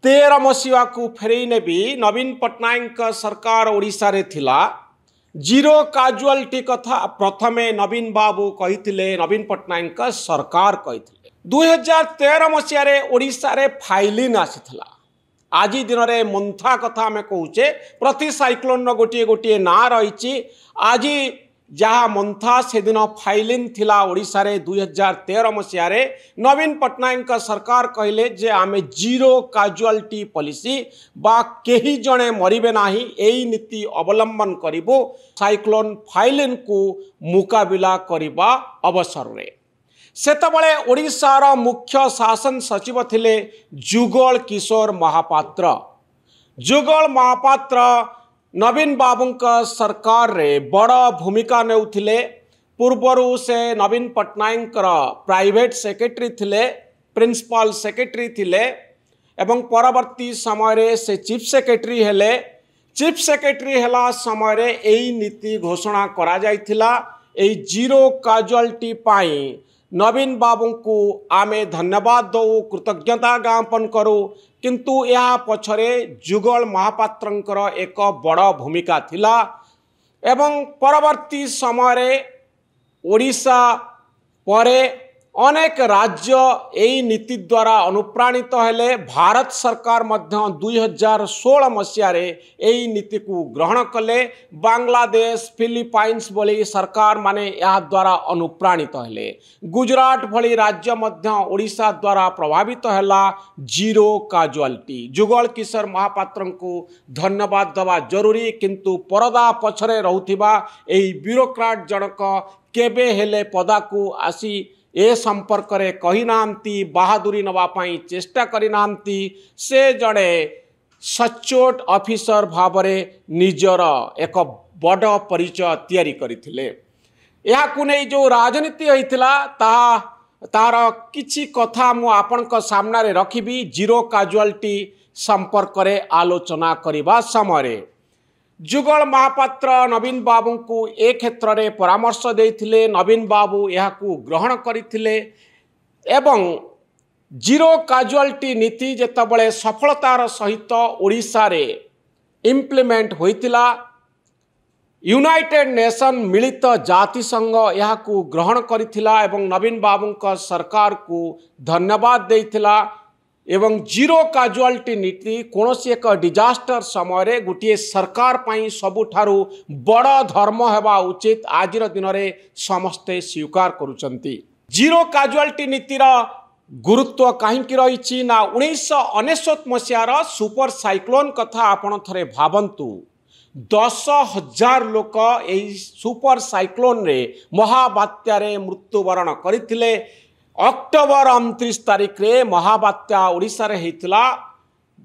13 मसीहा को फेरई नेबी नवीन पट्टनायक सरकार ओडिशा रे थिला। जीरो काजुआलिटी कथा प्रथमे नवीन बाबू कहिथिले, नवीन पट्टनायक सरकार कहिथिले। 2013 मसीहा रे ओडिशा रे फाइलिन आसीथिला। आज दिन रे मंथा कथा आमे कहूचे, प्रति साइक्लोन रो गोटे गोटे ना रही। आज जहाँ मंथा से दिन फाइलिन थिला ओडिशा रे 2013 मसीहा रे नवीन पट्टनायक सरकार कहले जे आमे जीरो काजुआलिटी पॉलिसी बा केही जणे मरिबे नाही एई नीति अवलंबन करिबो साइक्लोन फाइलिन को मुकाबिला करिबा अवसर रे। सेतबळे ओडिशार मुख्य शासन सचिव थिले जुगल किशोर महापात्र। जुगल महापात्र नवीन बाबूंक सरकार रे बड़ भूमिका नेउथिले। पूर्वरु से नवीन पट्टनायक प्राइवेट सेक्रेटरी थिले, प्रिंसिपल सेक्रेटरी थिले एवं परवर्ती समय रे से चीफ सेक्रेटरी हेले। चीफ सेक्रेटरी हेला समय रे एई नीति घोषणा करा जायथिला। एई जीरो काजुआलिटी पाई नवीन बाबू को आमे धन्यवाद दो, कृतज्ञता ज्ञापन करूँ। किंतु यह पछरे जुगल महापात्रंकर एक बड़ भूमिका थिला एवं परवर्ती समय रे ओडिशा परे अनेक राज्य एई नीति द्वारा अनुप्राणित हेले। भारत सरकार मध्य 2016 मसीहा रे एई नीति को ग्रहण कले। बांग्लादेश, फिलिपाइन्स भली सरकार माने या द्वारा अनुप्राणित हेले। गुजरात भली राज्य मध्य ओडिशा द्वारा प्रभावित हैला जीरो काजुआलिटी। जुगल किशोर महापात्र को धन्यवाद दवा जरूरी, किंतु परदा पछरे रहुथिबा एई ब्यूरोक्राट जनक केबे हेले पदा को आसी ए संपर्क रे कही नांती, बहादुरी नवा पाई चेष्टा करी नांती। से जड़े सचोट ऑफिसर भावरे निजर एक बड़ परिचय तैयारी करथिले। या कुनै जो राजनीति होइतिला तार किछि कथा मु आपनक सामना रे रखिबी। जीरो काजुआलिटी संपर्क रे आलोचना करिबा समय रे जुगल महापात्र नवीन बाबू को ए क्षेत्र में परामर्श देथिले। नवीन बाबू यह ग्रहण करथिले एवं जीरो काजुआलिटी नीति जेतबळे सफलतार सहित ओडिशा रे इम्प्लीमेंट होइतिला, यूनाइटेड नेशन मिलित जातिसंघ यह ग्रहण करथिला एवं नवीन बाबू का सरकार को धन्यवाद देथिला। एवं जीरो काजुआलिटी नीति कौनसी एक डिजास्टर समय रे गोटे सरकार पाई सबुठारु बड़ धर्म हेबा उचित आज दिन में समस्ते स्वीकार करुचंती। जीरो काजुआलिटी नीतिर गुरुत्व कहीं रही ना 1999 मसीहार सुपर साइक्लोन कथा आपण थरे भावंतु। 10,000 लोक यही सुपर साइक्लोन रे महाबात्या रे मृत्युवरण करथिले। अक्टोबर 29 तारिख रे महाबात्या ओडिशा रे हेतिला।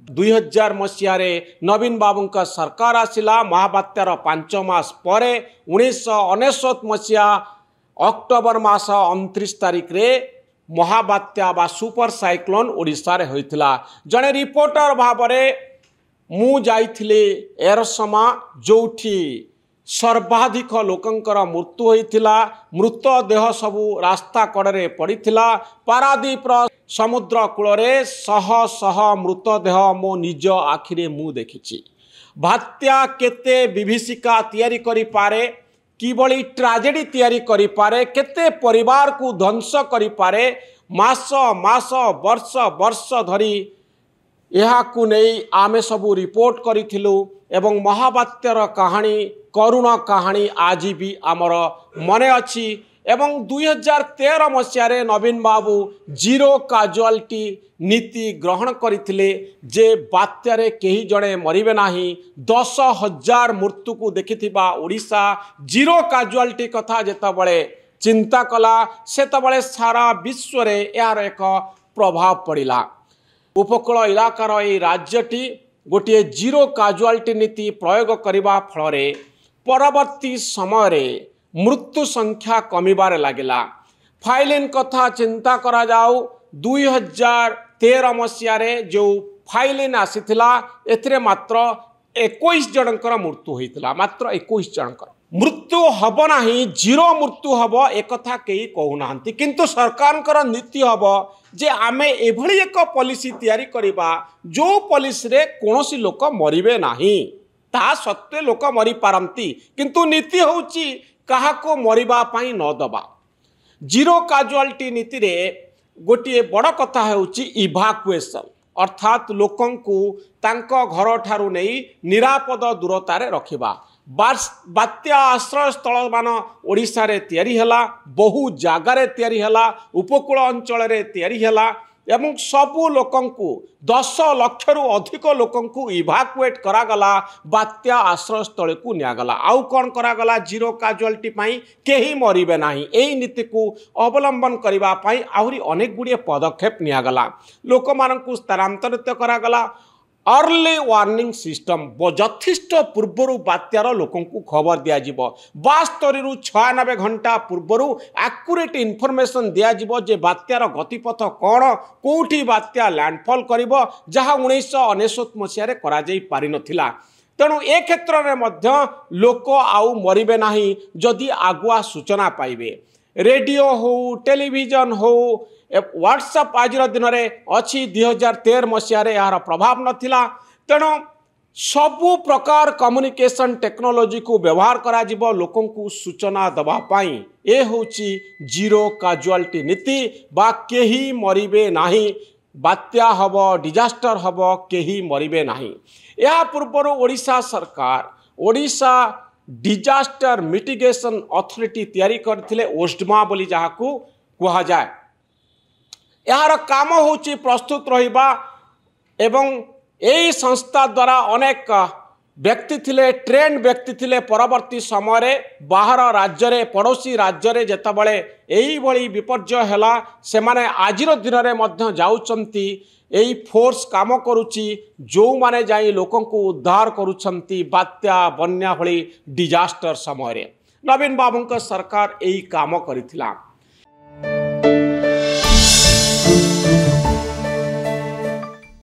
2000 मसीहा रे नवीन बाबू का सरकार आसिला। महाबात्यार 5 मास परे 1999 मसीहा अक्टोबर मास 29 तारिख रे महाबात्या बा सुपर साइक्लोन ओडिशा रे होइतिला। जने रिपोर्टर भावरे मु जाइथिले एरसमा जोठी सर्वाधिक लोकंकर मृत्यु होइतिला। मृतदेह सबू रास्ता कड़े पड़िथिला। पारादीप समुद्र कूलरे शह शह मृतदेह मो निज आखिरे मु देखिछि। बात्या केते विभीषिका तैयारी करि पारे, किबळी ट्राजेडी तैयारी करि पारे, केते परिवार को ध्वंस करि पारे। मास मास वर्ष वर्ष धरी यह को नहीं आमे सबू रिपोर्ट करिथिलु एवं महाबात्यार कहानी, करुण कहानी आज भी आमर मने अच्छी। एवं 2013 मसीहा रे नवीन बाबू जीरो काजुआलिटी नीति ग्रहण करथिले जे बात्यारे केही जणे मरिबे नाही। 10,000 मृत्यु को देखिथिबा ओडिशा जीरो काजुआलिटी कथा जेतबळे चिंता कला सेतबळे सारा विश्व रे यार एक प्रभाव पड़िला। उपकूल इलाकार ए राज्यटी गोटे जीरो काजुआलिटी नीति प्रयोग करने फल परवर्ती समय रे मृत्यु संख्या कमिबार लगिला। फाइलिन कथा चिंता करा जाऊ। 2013 मसीहा रे जो फाइलिन आसीथिला एथिरे मात्र 21 जनकर मृत्यु होइतिला, मात्र 21 जनकर। मृत्यु हब ना जीरो मृत्यु हब एक कई कहूना किंतु सरकार नीति हम जे आम एभली एक पॉलिसी तैयारी करबा जो पॉलिसी रे कौन लोक मरबे नहीं ता सत्वे लोक मरी पारती किंतु नीति होची कहा को मरिबा पाई न दबा। जीरो काजुआलिटी नीति रे गोटे बड़ कथा होची इभाकुएसन अर्थात लोकंकु तांको घर ठारू नहीं निरापद दूरतारे रखिबा। बात्या आश्रय स्थल मान ओडिशा रे तैयारी हला, बहु जागारे तैयारी हला, उपकूल अंचल रे तैयारी हला एवं सबु लोकंकु 10 लाख रु अधिक लोकंकु इभाकुएट करागला, बात्या आश्रय स्थल को नियागला। आउ कौन करागला जीरो काजुआलिटी पाई केही मरिबे नाही एई नीति को अवलंबन करिबा पाई आहुरी अनेक गुड़िए पदक्षेप नियागला। लोक मानकु स्थानांतरित करागला। अर्ली वार्निंग सिस्टम यथेष्ट पूर्वर बात्यार लोकंकु खबर दियाजिबो। 72 रु 96 घंटा पूर्वर एक्यूरेट इनफॉरमेशन दियाजिबो जे बात्यार गतिपथ कौन कोठी बात्या लैंडफॉल करिबो जहा 1999 मसीह करा जाई पारि नथिला। तेणु ए क्षेत्र में मध्य लोक आउ मरिबे नाही जदि आगुआ सूचना पाइबे। रेडियो हो टेलीविजन हो व्हाट्सएप आज दिन में अच्छी 2013 मसीह यार प्रभाव नथिला। तेणु सबु प्रकार कम्युनिकेशन टेक्नोलोजी को व्यवहार करा जिवो लोकं को सूचना दबा पाई। ए होची जीरो काजुआलिटी नीति बा केही मरिबे नाही, बात्या हब डिजास्टर हब केही मरिबे नाही। या पूर्वर ओडिशा सरकार ओडिशा डिजास्टर मिटिगेशन अथॉरिटी तैयारी करथिले ओस्डमा बोली जहाकू कहा जाए। यार काम होची प्रस्तुत रहिबा एवं यही संस्था द्वारा अनेक व्यक्ति थिले ट्रेंड व्यक्ति थिले परवर्ती समय रे बाहर राज्य रे पड़ोसी राज्य रे जेतबळे एही भली विपर्जय हैला से माने आजिर दिन रे मध्य जाउचंती एही फोर्स काम करूची जो माने जाई लोकं को उद्धार करूचंती बात्या बन्या भली डिजास्टर समय रे। नवीन बाबूंक सरकार एही काम करिथिला।